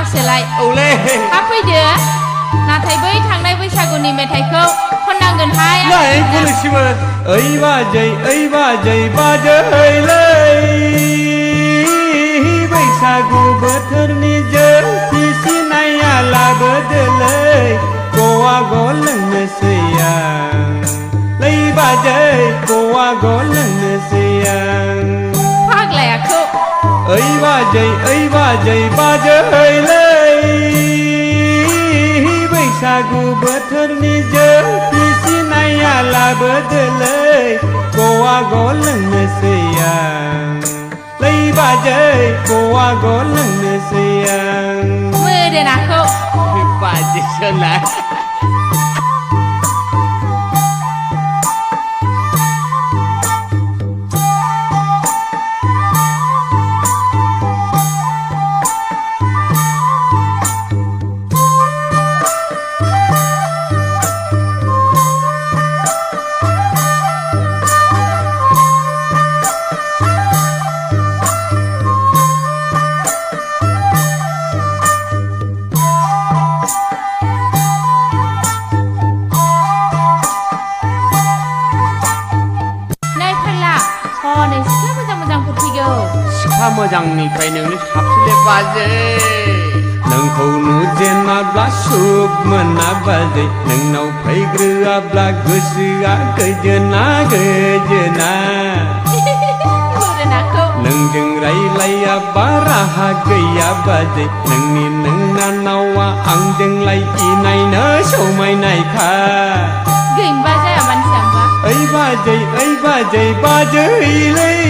मासेलाय औले थाब फैदो नाथाय बै थांनाय बैसागुनि मेथाइखौ खननांगोनहाय नै पुलिसमोन ओइ बाजै बाजैलै बैसागु बोथोरनि जौ फिसिनाया लाबोदोलै गवा ग लोंनोसै आं लै बाजै गवा ग लोंनोसै आं फाग्लायाखौ ओइ बाजै बाजैलै बैसागु बोथोरनि जौ फिसिनाया लाबोदोलै गवा ग लोंनोसै आं लै बाजै गवा ग लोंनोसै आं मोदोनाखौ बाजैसोना सिख्ला मोजांनिफ्राय नोंनो साबसिनले बाजै नोंखौ नुजेनाब्ला सुख मोना बाजै नोंनाव फैग्रोआब्ला गोसोआ गोजोना नोंजों रायलायाबा राहा गैया बाजै नोंना नावा आंजोंलाय इनायनो समायनायखा गैबा जाया मानसियाबा ओइ बाजैलै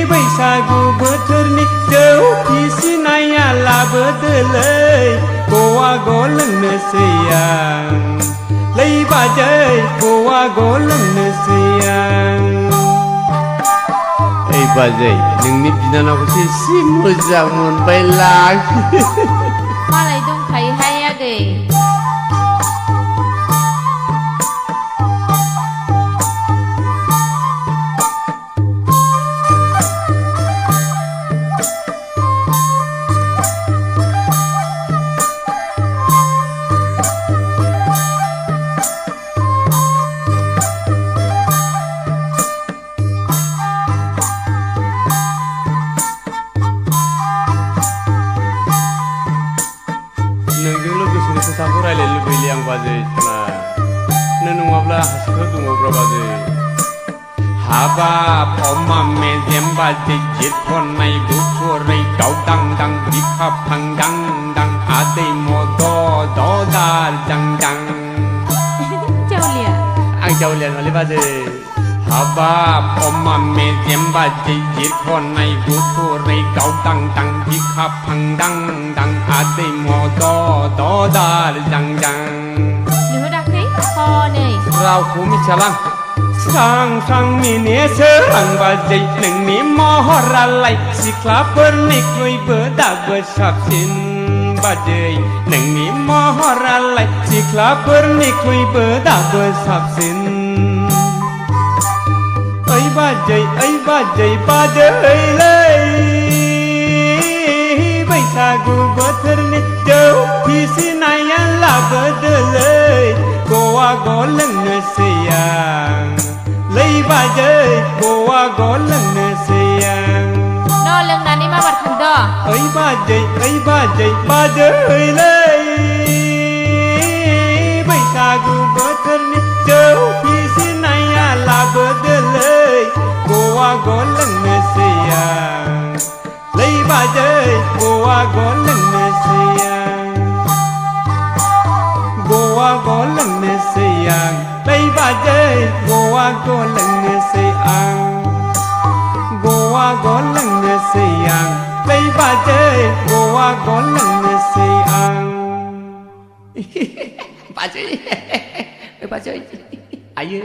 बैसागु बोथोरनि जौ फिसिनाया लाबोदोलै गवा ग लोंनोसै आं लै बाजै गवा ग लोंनोसै आं ओइ बाजै नोंनि बिनानावखौसो एसे मोजां मोनबायलां मालाय दंखायोहाय आगै खोथाखौ रायलायनो लुबैले आं बाजै नों नङाब्ला हासिखौ दङब्रा बाजै हाबाब अमा मेजेम बाजै जित खननाय गुफुरै दावदां दां बिखा फांदां दां आदै मद दार जांदां जावलिया आं जावलिया नङालै बाजै हाबाब अमा मेजेम बाजै जित खननाय गुफुरै दावदां दां बिखा फांदां दां आदै मद दार जांदां नुहुराखै हनै रावखौ मिथियालां स्रां मिनेसो आं बाजै नोंनि महरालाय सिख्लाफोरनिख्रुइबो दाबो साबसिन बाजै नोंनि महरालाय सिख्लाफोरनिख्रुइबो दाबो साबसिन ओइ बाजैलै बैसागु बोथोरनि जौ फिसिनाया लाबोदोलै गवा ग लोंनोसै आं लै बाजै गवा ग लोंनोसै आं न' लोंनानै मा बारखांद' ओइ बाजैलै बैसागु बोथोरनि जौ फिसिनाया लाबोदोलै गवा ग लोंनोसै आं लै बाजै गवा ग लोंनोसै आं गवा ग लोंनोसै आं लै बाजै गवा ग लोंनोसै आं गवा ग लोंनोसै आं लै बाजै गवा ग लोंनोसै आं बाजै आयो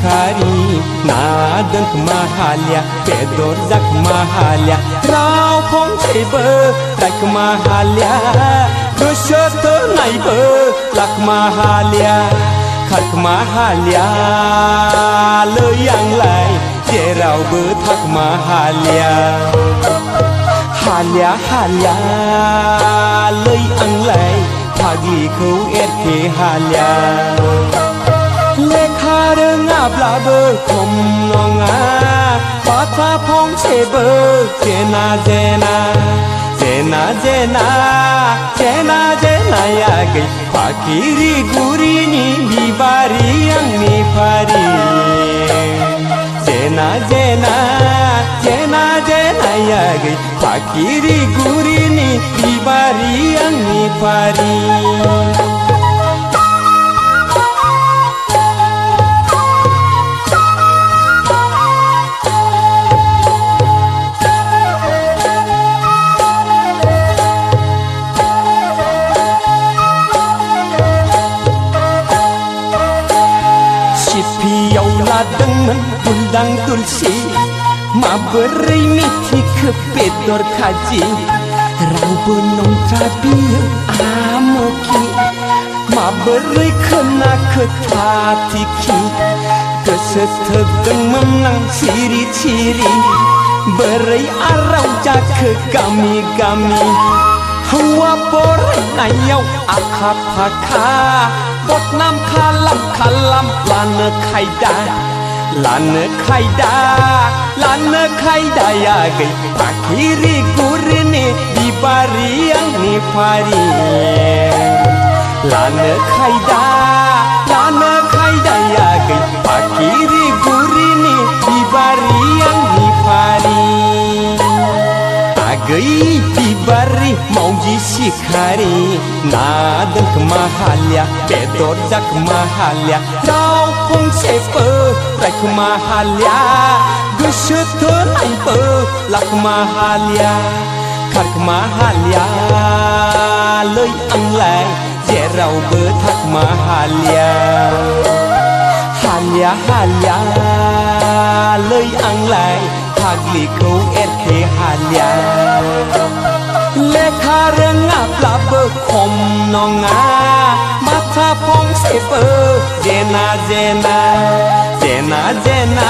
सिखारि नादोंख माहालिया बेदर जाख माहालिया राव फंसेबो रायख माहालिया गोसो थोनायबो लाख माहालिया खारख माहालिया लै आंलाय जेरावबो थाख माहालिया हालिया हालिया लै आंलाय फाग्लिखौ एरखे हालिया लेखा रोङाब्लाबो खम नङा बाथ्रा फंसेबो जेना जेना जेना जेना जेना जेनाया गै फाखिरि गुरिनि बिबारि आंनि फारि जेना जेना जेना जेनाया गै फाखिरि गुरिनि बिबारि आंनि फारि लादोंमोन दुलदां दुलसि माबोरै मिथिखो बेदर खाजि रावबो नंथ्रा बियो आमोखि माबोरै खोनाखो थाथिखि गोसो थोदोंमोन आं सिरि सिरि बोरै आराव जाखो गामि गामि हौवा बरायनायाव आखा फाखा बदनाम खालाम खालाम लानो खायदा लानो खायदा लानो खायदाया गै फाखिरि गुरिनि बिबारि आंनि फारि लानो खायदा लानो खायदाया गै फाखिरि गुरिनि बिबारि आंनि फारि आगै बिबारि मावजि सिखारि नादोंख माहालिया बेदर जाख माहालिया राव फंसेबो रायख माहालिया गोसो थोनायबो लाख माहालिया खारख माहालिया लै आंलाय जेरावबो थाख माहालिया हालिया हालिया लै आंलाय फाग्लिखौ एरखे हालिया लेखा रोङाब्लाबो खम नङा बाथ्रा फंसेबो जेना जेना जेना जेना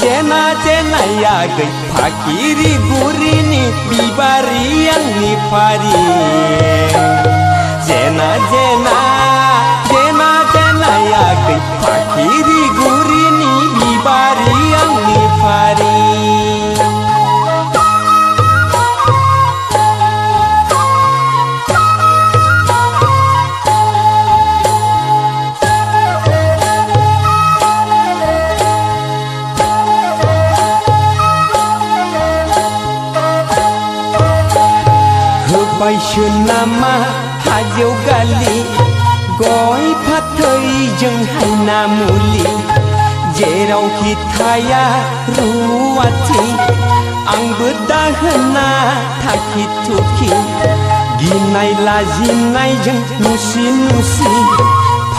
जेना जेनाया गै फाखिरि गुरिनि बिबारि आंनि फारि जेना जेना जेना जेनाया गै फाखिरि गुरिनि बिबारि आंनि फारि बायसो नामा हाजोआव गालि गय फाथैजों हायना मुलि जेरावखि थाया रुवाथि आंबो दाहोना थाखि थुखि गिनाय लाजिनायजों मुसि मुसि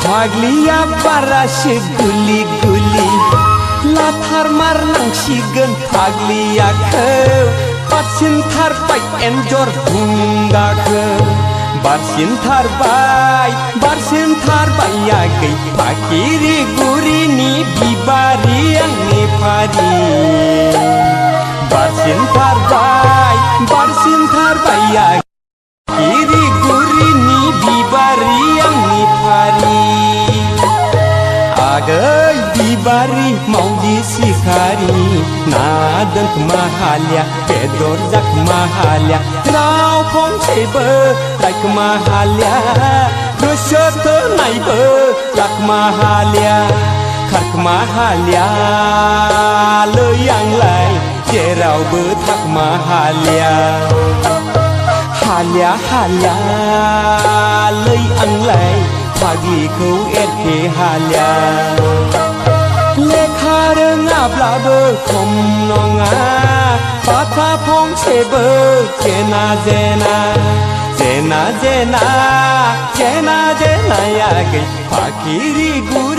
फाग्लिया बारासो गुलि गुलि लाथार मारनांसिगोन फाग्लियाखौ बारसिनथारबाय एन्जर बुंगाखौ बारसिनथारबाय आगै फाखिरि गुरिनि बिबारि आंनि फारि बारसिनथारबाय आगै फाखिरि गुरिनि बिबारि आंनि फारि आगै बिबारि मावजि सिखारि नादोंख माहालिया बेदर जाख माहालिया राव फंसेबो रायख माहालिया गोसो थोनायबो लाख माहालिया खारख माहालिया लै आंलाय जेरावबो थाख माहालिया हालिया हालिया लै आंलाय फाग्लिखौ एरखे हालिया लेखा रोङाब्लाबो खम नङा बाथ्रा फंसेबो जेना जेना जेना जेना जेना जेनाया गै फाखिरि गुरिनि